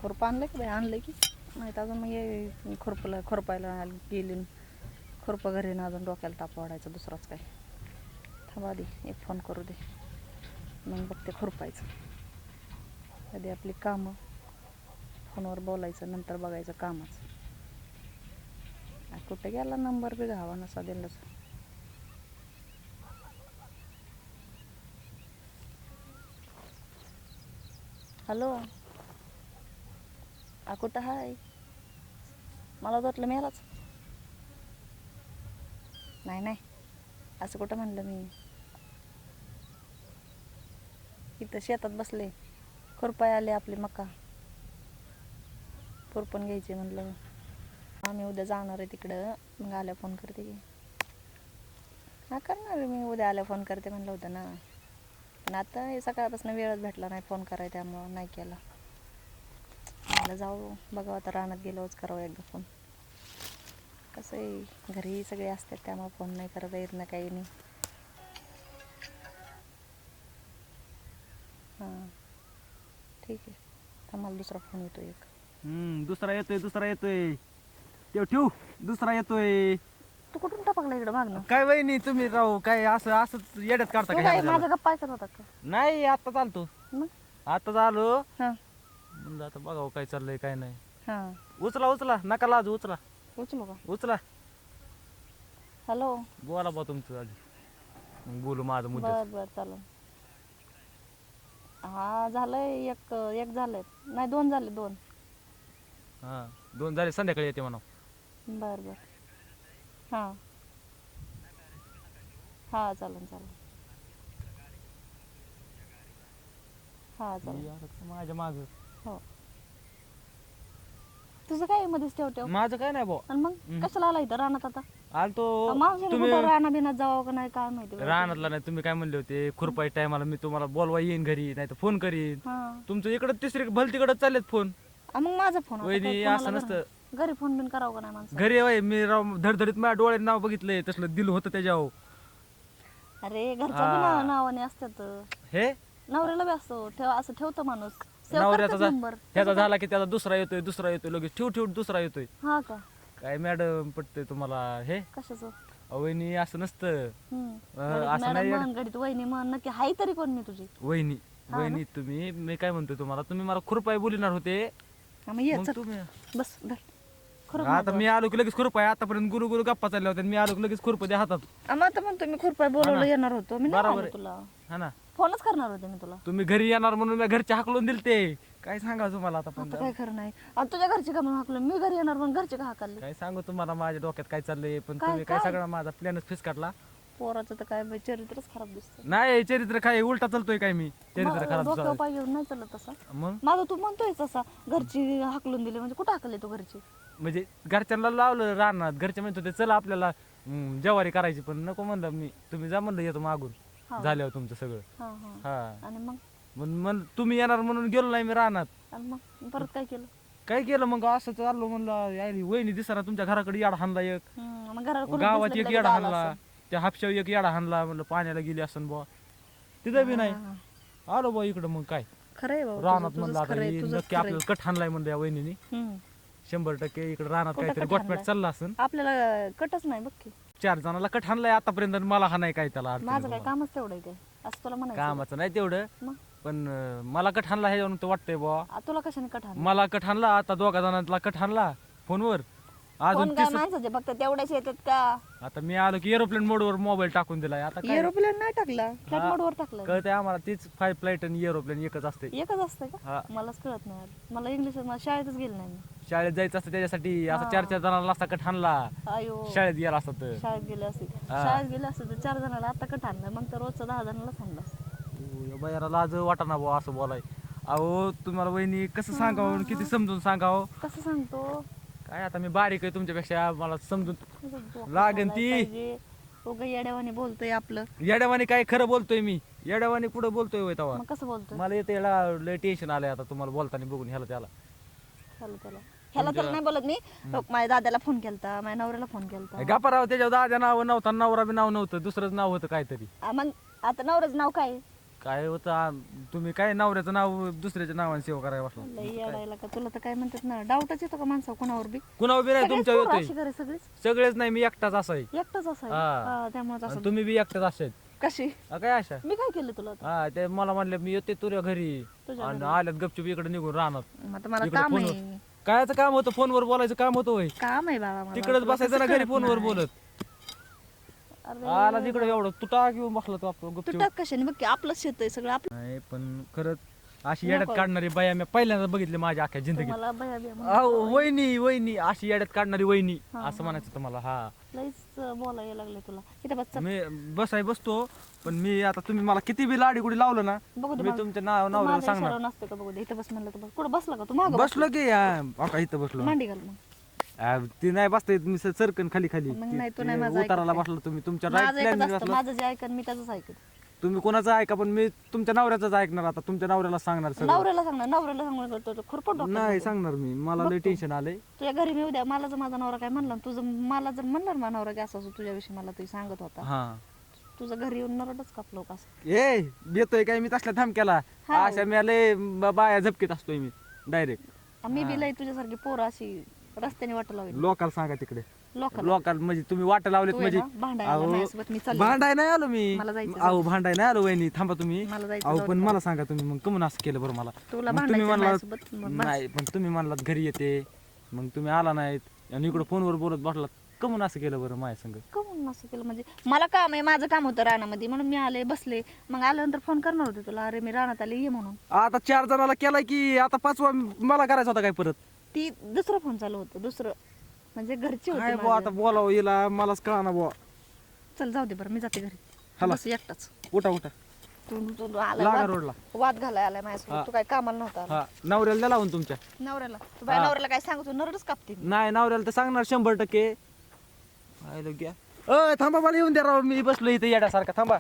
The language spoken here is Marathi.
खुरपं आणलं की बाई आणलं की नाही तर अजून मग हे खुरपायला गेली खुरपं घरी ना अजून डोक्याला ताप वाढायचा दुसराच काय. थांबा आधी एक फोन करू दे मग बघते खुरपायचं. आधी आपली कामं फोनवर बोलायचं नंतर बघायचं कामच. कुठे गेला नंबर बी घावा नसा दिलाच. हॅलो कुठं हाय? मला वाटलं मिळालाच नाही. नाही असं कुठं म्हणलं मी. इथं शेतात बसले खुरपाय आले आपली मका खुरपण घ्यायचे म्हणलं. आम्ही उद्या जाणार आहे तिकडं मग आल्या फोन करते की. हा करणार मी उद्या आल्या फोन करते म्हणलं होतं ना पण आता हे सकाळपासून वेळच भेटला नाही फोन करायला त्यामुळं नाही केला. मला जाऊ बघावं आता रानात गेलोच करावं एकदा फोन. कसं आहे घरी सगळे असतात त्यामुळे फोन नाही करता येत ना काही नाही. हां ठीक आहे आम्हाला दुसरा फोन येतो एक. दुसरा येतोय ठेव दुसरा येतोय. तू कुठून टपकला इकडं मागणं? काय वहिनी तुम्ही राहू काय असं येड्यात काढता तू काय काय ह्याला? माझा गप्पा ऐकत होता का? नाही आता चालतो मग आता आलो हां म्हणलं आता बघावं काय चाललंय काय नाही. हां उचला नका लाजू उचला उचलू का? उचला हॅलो बोला बा तुमचं आधी मग बोलू माझं मुद्दा. बर बर चालेल. हा झालंय एक झालंय नाही दोन झाले दोन. हा 2 झाले संध्याकाळी येते म्हणा. बर बर हां हां चालेल हां चालेल. माझ्या माग हो तुझं काय मध्येच ठेव. माझं काय नाही भाऊ. आणि मग कशाला आला इथं रानात आता? आलतो मावशीने तुम्ही कुठं राणा बिनात जावं का नाही काय माहिती. रानातला नाही तुम्ही काय म्हणले होते खुरपाई टायमाला मी तुम्हाला बोलवा येईन घरी नाही तर फोन करीन. हां तुमचं इकडं तिसरी भलतीकडे चाललेत फोन. मग माझा फोन आता वहिनी काय असं कोणाला नसतं घरी फोन बिन करावं का नाही माणसं? घरी वय मी राव धडधडीत माझ्या डोळ्यात नाव बघितलंय तसलं दिल होतं त्याच्यावर. अरे घरच्या बी नावाने असतात हे नवऱ्याला बी असतो असं ठेवतो माणूस. Save नवऱ्याचा करतात number. ह्याचा झाला की त्याचा दुसरा येतोय लगेच ठेव दुसरा येतोय. हा का काय मॅडम पटतंय तुम्हाला हे? कशाचं? वहिनी असं नसतं. असं मॅडम नाही म्हण घडीत वहिनी म्हण नक्की हाय तरी कोण मी तुझी? वहिनी तुम्ही मी काय म्हणतोय तुम्हाला तुम्ही मला खुरपाय बोलणार होते. हा, मग ये मग चल. तुम्ही बस धर. खरं आता मी आलो की लगेच खुरपाय आतापर्यंत गुरु गप्पा चालल्या होत्या मी आलो की लगेच खुरपं द्या हातात. मग आता म्हणतो मी खुरपाय बोलवलं येणार होतो मी नाही बरोबर आलो आहे. तुला हा ना फोनच करणार होते मी तुला. तुम्ही घरी येणार म्हणून मी घरचे हाकलून दिलते. काय सांगा तुम्हाला आता पण आता काय खरं नाही आणि तुझ्या घरचे का म्हणून हाकलं मी घरी येणार म्हणून घरचे का हाकलले? काय सांगू तुम्हाला माझ्या डोक्यात काय चाललंय पण काय- तुम्ही काय काय? सगळा माझा प्लॅनच फिस काढला. पोराचं तर काय बाई चरित्रच खराब दिसतं. नाही चरित्र काय उलटा चालतोय काय मी चरित्र खराब डोक्यावर झालं. पाहिजे नाही चालत तसा. मग माझं तू म्हणतोय तसा घरची हाकलून दिली म्हणजे कुठं हाकलले तू घरची? म्हणजे घरच्यांना लावलं रानात घरचे म्हणत होते चला आपल्याला ज्वारी करायची पण नको म्हणलं मी तुम्ही जा म्हणलं येतो मागून हा. झाल्यावर तुमचं सगळं. हा हा हा आणि मग मग तुम्ही येणार म्हणून गेलो नाही मी रानात. आणि मग परत काय केलं? काय केलं मग असं चाललो म्हणलं यायली वहिनी दिसणार तुमच्या घराकडे याडा हाणला एक मग घरात कुलूप गावात दिसलं एक की येडा लगेच आला हाणला असं. त्या हापशाव एक येडा हाणला म्हणलं पाण्याला गेली असं बुवा तिथं बी नाही हा. आलो बुवा इकडं मग काय खरं आहे बाबा रानात तुझं- म्हणलं तुझंच आता खरं आहे, ही तुझंच नक्की खरं आहे. आपल्याला कट हाणलाय म्हणलं या वहिनीनी. 100% इकडे रानात कुठं काहीतरी कट गोटपॅट हाणलाय? चालला असन. आपल्याला कटच नाही बघ की 4 जणाला कट हाणलाय आतापर्यंत आणि मला हाणाय काय त्याला अडचण माझं काय बुवा. कामच तेवढं आहे ते असं तुला म्हणायचं. कामाचं नाही तेवढं मग पण मला कट हाणला हे जाऊन तर वाटतंय बुवा तुला कशाने कट हाणलं? मला कट हाणला आता 2 जणांना कट हाणला फोनवर अजून कोण काय माणसाचे फक्त तेवढ्याच येतात का? आता मी आलो की एरोप्लेन मोडवर मोबाईल टाकून दिलाय आता काय एरोप्लेन नाही टाकला फ्लाईट हा. मोडवर टाकला. कळतंय आम्हाला तीच फ्लाईट आणि एरोप्लेन एकच असते. एकच असतंय का? हा मलाच कळत नाही. मला इंग्लिश शाळेतच गेलं नाही मी. शाळेत जायचं असतं त्याच्यासाठी असं हा. 4 जणांना असता कट हाणला अयो शाळेत गेला असता तर शाळेत गेले असते हा. शाळेत गेले असते तर 4 जणाला आता कट आणलं मग तर रोजचं 10 जणालाच आणलं असतं. या बायाला लाज वाटाना बुवा असं बोलाय. अहो तुम्हाला वहिनी कसं सांगावं आणि किती समजून सांगावं कसं सांगतो? काय आता मी बारीक आहे तुमच्यापेक्षा मला समजून डोकं लागन चालायला ती. पाहिजे. उगा येड्यावानी बोलतोय आपलं. येड्यावानी काय खरं बोलतोय मी येड्यावानी कुठं बोलतोय होय तेव्हा मग कसं बोलतोय? मला येते लय टेन्शन आलंय आता तुम्हाला बोलताना बघून ह्याला त्याला. ह्याला त्याला नाही बोलत मी. लोक माझ्या दादाला फोन केलता माझ्या नवऱ्याला फोन केलता. गप्पा राव त्याच्यावर दादा नाव नव्हता नवरा बी नाव नव्हतं दुसरंच नाव होतं काहीतरी. मग आता नवऱ्याचं नाव काय? काय होतं तुम्ही काय नवऱ्याचं नाव दुसऱ्याच्या नावाने सेवा करायला बसला. लई येडायला का तुला तर काय म्हणतात ना डाऊटच येतो का माणसा कोणावर बी कुणा उभी नाही तुमच्या सगळेच पोरं येतोय अशी करे सगळीच सगळेच नाही मी एकटाच असाय एकटाच असाय हा. त्यामुळे असं तुम्ही बी एकटाच असाय कशी काय अशा मी काय केलं तुला आता? हा ते मला म्हणले मी येते तुझ्या घरी तुझ्या आणि आल्यात गपचूप इकडे निघून राहणार मग आता मला इकडं काम फोनवर. आहे कायचं काम होतं फोनवर बोलायचं काम होतं होय काम आहे बाबा मला तिकडेच तुला बसायचं ना कसं घरी कळत फोनवर नाही? बोलत अरे आला तिकडे एवढं तुटा घेऊन बसला तो आपण तू गपचूप टाक कशाने बघ की आपलंच शेत आहे सगळं आपलं नाही पण खरंच अशी येड्यात काढणारी बाया मी पहिल्यांदा बघितली माझ्या अख्ख्या जिंदगीत मला बया बिया अहो, वहिनी वहिनी अशी येड्यात काढणारी वहिनी असं म्हणायचं तुम्हाला हा लईच बोलायला लागले तुला इथे बस चल. मी बसतो पण मी आता तुम्ही मला किती बी लाडी गुडी लावलं ना बघू दे मी मला. तुमच्या तू नवऱ्याला माझा सांगणार इशारा नसते का बघू दे इथे बस म्हणलं तर बस कुठं बसला का तू मागं बसलो की आता इथं बसलो मांडी घाल मग ती नाही बसता येत मी सरकन खाली खाली मग ती- नाही, तू ती नाही माझं ऐकत उताराला काय. बसलो तुम्ही तुमच्या माझं राईट ऐकत प्लॅन असतं माझं जे ऐकन मी त्याच ऐकत तुम्ही कोणाचं ऐका पण मी तुमच्या नवऱ्याचंच ऐकणार आता तुमच्या नवऱ्याला सांगणार सगळं नवऱ्याला सांगणार करतो खुरपट नाही सांगणार मी मला लय टेन्शन आलंय तुझ्या घरी मी उद्या मला जर माझा नवरा काय म्हणला तुझं मला जर म्हणणार माझा नवरा की असं असं तुझ्याविषयी मला तू सांगत होता हा तुझं घरी येऊन नरडच कापलो का असं ए येतोय काय मी तसल्या धमक्याला हा. अशा मी लय बाया झपकीत असतोय मी डायरेक्ट मी बी लई तुझ्यासारखी पोरं अशी रस्त्याने वाट लावली लोकाला सांगा तिकडे लोकांना लोकाल म्हणजे तुम्ही वाट लावलेत तू म्हणजे आहे ना, भांडायला अहो, माझ्यासोबत मी चालले. भांडाय नाही आलो मी मला जायचं, अहो भांडाय नाही आलो वहिनी थांबा तुम्ही मला जायचं, अहो जाऊ पण दे. मला सांगा तुम्ही मग कमून असं केलं बरं मला तुला मग तुम्ही भांडायचं म्हणला माझ्यासोबत, मग बस. नाही पण तुम्ही म्हणलात घरी येते मग तुम्ही आला नाहीत आणि इकडे फोनवर बोलत बसलात कमून असं केलं बरं माझ्या संग कमून असं केलं म्हणजे मला काम आहे माझं काम होतं रानामध्ये म्हणून मी आले बसले मग आल्यानंतर फोन करणार होते तुला अरे मी रानात आले ये म्हणून आता 4 जणाला केलाय की आता 5वा मला करायचा होता काय परत ती दुसरं फोन चालू होतं दुसरं म्हणजे घरची काय होती बुवा आता माझ्या. बोलावं येला मलाच कळना बुवा चल जाऊ दे बरं मी जाते घरी हला. बस एकटाच उठा उठा तू आलाय लागा वाद- रोडला वाद घालाय आलाय हा. माझ्यासोबत तू काय कामाला नव्हता आला. हा नवऱ्याला द्या लावून तुमच्या नवऱ्याला तू बाय हा. नवऱ्याला काय सांगतो नरडच कापते मी. नाही नवऱ्याला तर सांगणार 100% काय घ्या थांबा मला येऊन द्या राव मी बसलो इथे येण्यासारखा थांबा